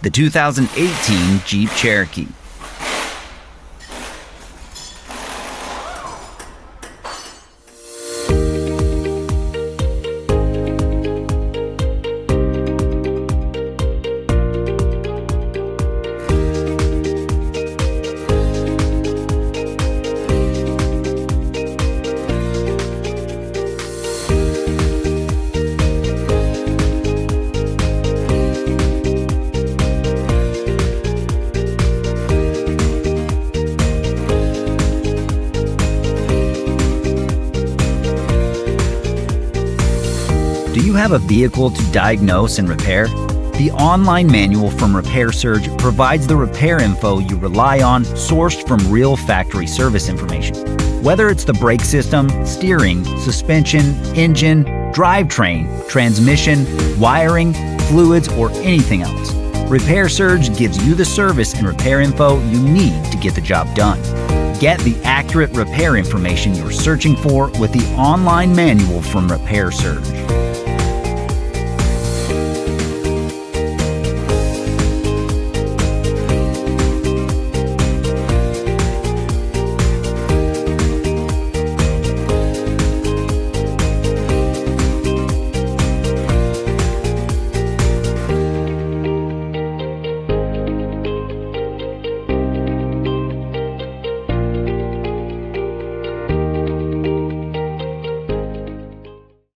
the 2018 Jeep Cherokee. Do you have a vehicle to diagnose and repair? The online manual from Repair Surge provides the repair info you rely on, sourced from real factory service information. Whether it's the brake system, steering, suspension, engine, drivetrain, transmission, wiring, fluids, or anything else, Repair Surge gives you the service and repair info you need to get the job done. Get the accurate repair information you're searching for with the online manual from Repair Surge.